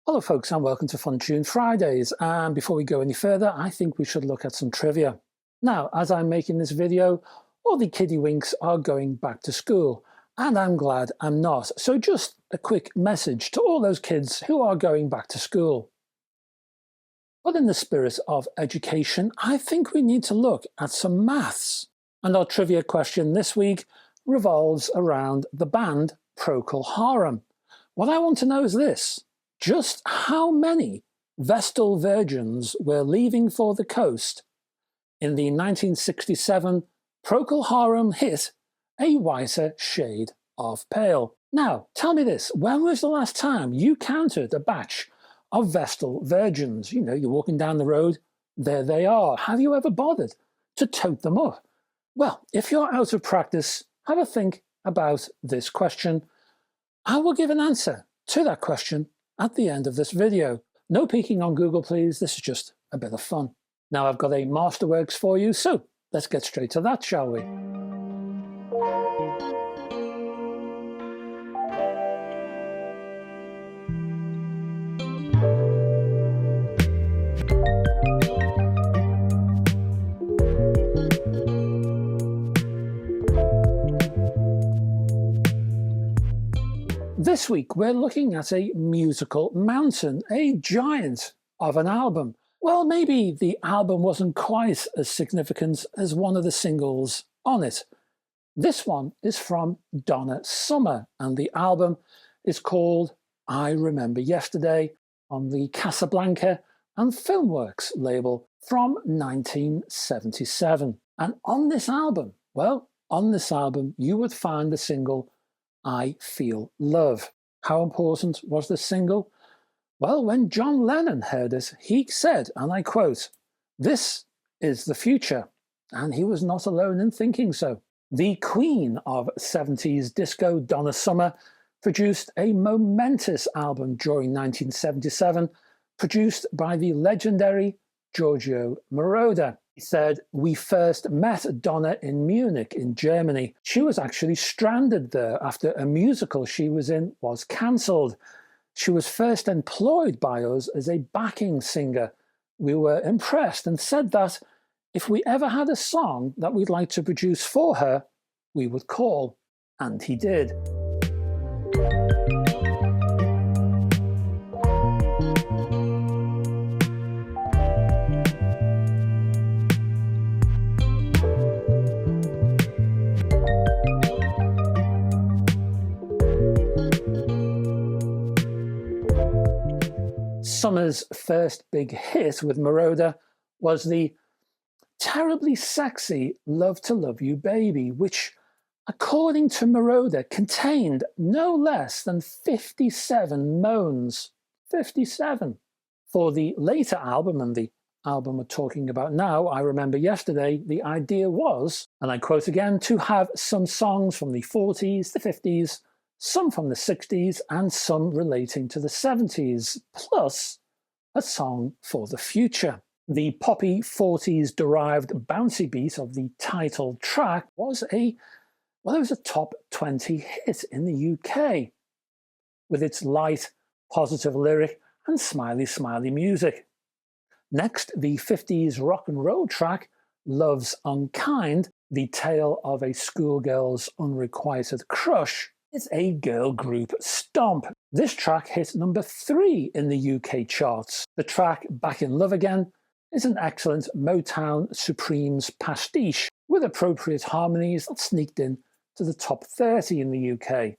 Hello folks and welcome to Fun Tune Fridays, and before we go any further I think we should look at some trivia. Now, as I'm making this video, all the kiddywinks are going back to school and I'm glad I'm not. So just a quick message to all those kids who are going back to school. But in the spirit of education, I think we need to look at some maths. And our trivia question this week revolves around the band Procol Harum. What I want to know is this: just how many Vestal virgins were leaving for the coast in the 1967 Procol Harum hit A Whiter Shade of Pale? Now, tell me this, when was the last time you counted a batch of Vestal virgins? You know, you're walking down the road, there they are. Have you ever bothered to tote them up? Well, if you're out of practice, have a think about this question. I will give an answer to that question at the end of this video. No peeking on Google, please. This is just a bit of fun. Now I've got a Masterworks for you, so let's get straight to that, shall we? This week we're looking at a musical mountain, a giant of an album. Well, maybe the album wasn't quite as significant as one of the singles on it. This one is from Donna Summer and the album is called I Remember Yesterday on the Casablanca and Filmworks label from 1977. And on this album, well, on this album you would find the single I Feel Love. How important was this single? Well, when John Lennon heard it, he said, and I quote, "This is the future." And he was not alone in thinking so. The queen of 70s disco, Donna Summer, produced a momentous album during 1977, produced by the legendary Giorgio Moroder. He said, "We first met Donna in Munich in Germany. She was actually stranded there after a musical she was in was cancelled. She was first employed by us as a backing singer. We were impressed and said that if we ever had a song that we'd like to produce for her, we would call." And he did. Summer's first big hit with Moroder was the terribly sexy Love to Love You Baby, which, according to Moroder, contained no less than 57 moans. 57. For the later album, and the album we're talking about now, I Remember Yesterday, the idea was, and I quote again, to have some songs from the 40s, the 50s, some from the 60s, and some relating to the 70s, plus a song for the future. The poppy 40s derived bouncy beat of the title track was it was a top 20 hit in the UK, with its light, positive lyric and smiley, smiley music. Next, the 50s rock and roll track, Love's Unkind, the tale of a schoolgirl's unrequited crush, is a girl group stomp. This track hit number 3 in the UK charts. The track Back in Love Again is an excellent Motown Supremes pastiche with appropriate harmonies that sneaked in to the top 30 in the UK.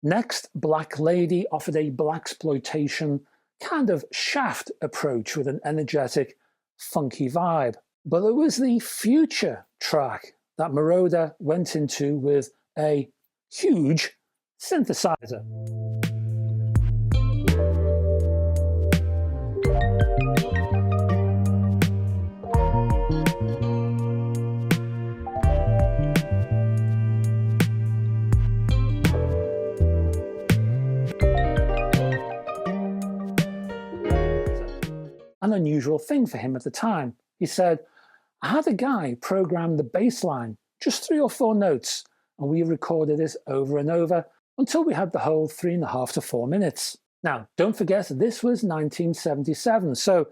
Next, Black Lady offered a blaxploitation kind of Shaft approach with an energetic, funky vibe. But it was the future track that Moroder went into with a huge synthesizer. An unusual thing for him at the time. He said, "I had a guy program the bass line, just 3 or 4 notes, and we recorded it over and over until we had the whole 3.5 to 4 minutes. Now, don't forget, this was 1977, so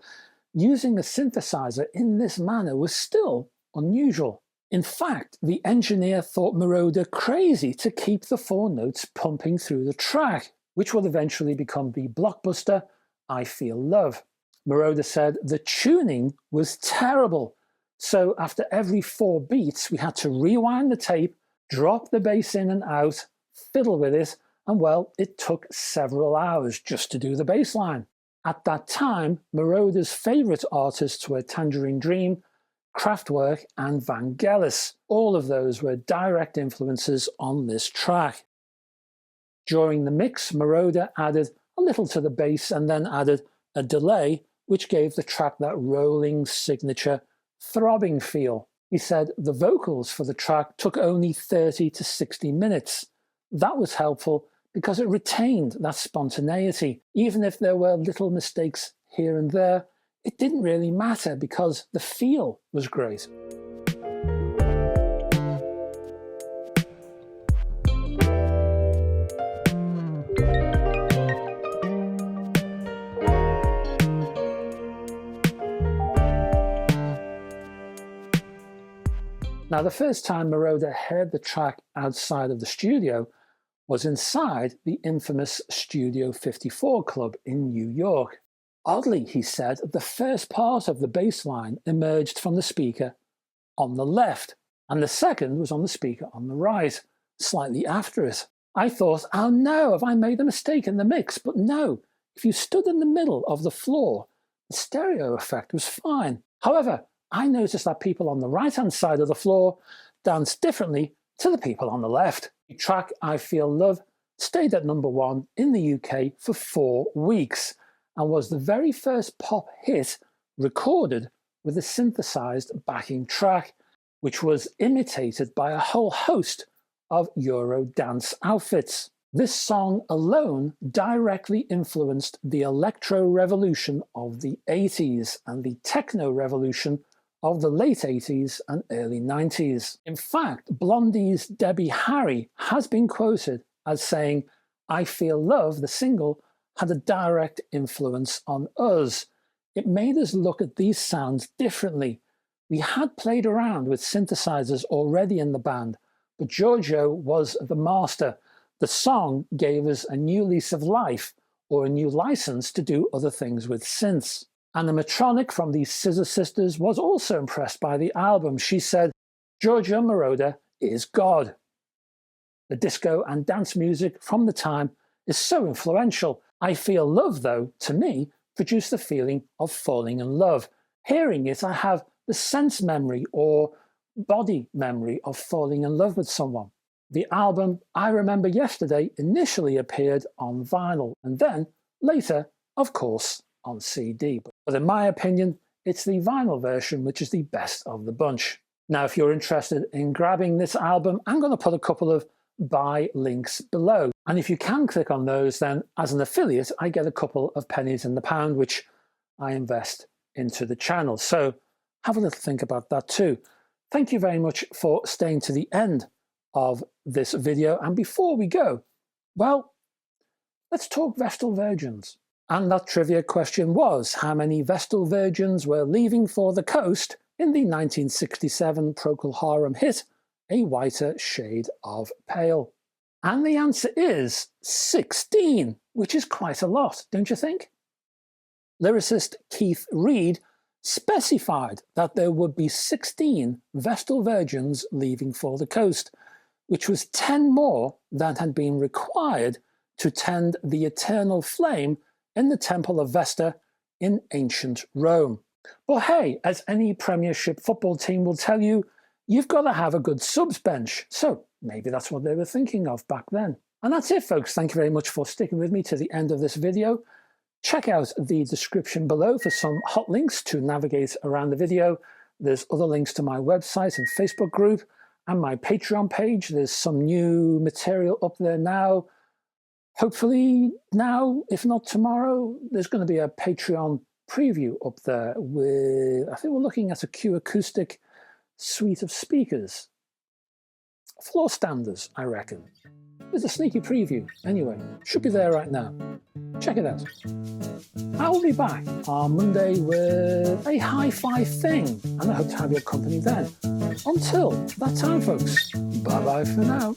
using a synthesizer in this manner was still unusual. In fact, the engineer thought Moroder crazy to keep the 4 notes pumping through the track, which would eventually become the blockbuster I Feel Love. Moroder said the tuning was terrible, so after every 4 beats we had to rewind the tape, drop the bass in and out, fiddle with it, and well, it took several hours just to do the bass line. At that time, Moroder's favourite artists were Tangerine Dream, Kraftwerk and Vangelis. All of those were direct influences on this track. During the mix, Moroder added a little to the bass and then added a delay, which gave the track that rolling signature throbbing feel. He said the vocals for the track took only 30 to 60 minutes. That was helpful because it retained that spontaneity. Even if there were little mistakes here and there, it didn't really matter because the feel was great. Now, the first time Moroder heard the track outside of the studio was inside the infamous Studio 54 club in New York. Oddly, he said, the first part of the bass line emerged from the speaker on the left, and the second was on the speaker on the right, slightly after it. I thought, oh no, have I made a mistake in the mix? But no, if you stood in the middle of the floor, the stereo effect was fine. However, I noticed that people on the right-hand side of the floor danced differently to the people on the left. The track I Feel Love stayed at #1 in the UK for 4 weeks, and was the very first pop hit recorded with a synthesized backing track, which was imitated by a whole host of Euro dance outfits. This song alone directly influenced the electro revolution of the 80s and the techno revolution of the late 80s and early 90s. In fact, Blondie's Debbie Harry has been quoted as saying, "I Feel Love," the single, had a direct influence on us. It made us look at these sounds differently. We had played around with synthesizers already in the band, but Giorgio was the master. The song gave us a new lease of life, or a new license to do other things with synths. And the Matronic from the Scissor Sisters was also impressed by the album. She said, "Giorgio Moroder is God." The disco and dance music from the time is so influential. I Feel Love, though, to me, produced the feeling of falling in love. Hearing it, I have the sense memory or body memory of falling in love with someone. The album I Remember Yesterday initially appeared on vinyl, and then later, of course, on CD. But in my opinion, it's the vinyl version which is the best of the bunch. Now, if you're interested in grabbing this album, I'm going to put a couple of buy links below. And if you can click on those, then as an affiliate, I get a couple of pennies in the pound, which I invest into the channel. So have a little think about that too. Thank you very much for staying to the end of this video. And before we go, well, let's talk Vestal Virgins. And that trivia question was, how many Vestal Virgins were leaving for the coast in the 1967 Procol Harum hit, A Whiter Shade of Pale? And the answer is 16, which is quite a lot, don't you think? Lyricist Keith Reid specified that there would be 16 Vestal Virgins leaving for the coast, which was 10 more than had been required to tend the eternal flame in the Temple of Vesta in ancient Rome. But hey, as any Premiership football team will tell you, you've got to have a good subs bench. So maybe that's what they were thinking of back then. And that's it, folks. Thank you very much for sticking with me to the end of this video. Check out the description below for some hot links to navigate around the video. There's other links to my website and Facebook group and my Patreon page. There's some new material up there now. Hopefully now, if not tomorrow, there's going to be a Patreon preview up there with, I think we're looking at a Q Acoustic suite of speakers. Floor standers, I reckon. There's a sneaky preview. Anyway, should be there right now. Check it out. I will be back on Monday with a hi-fi thing, and I hope to have your company then. Until that time, folks, bye-bye for now.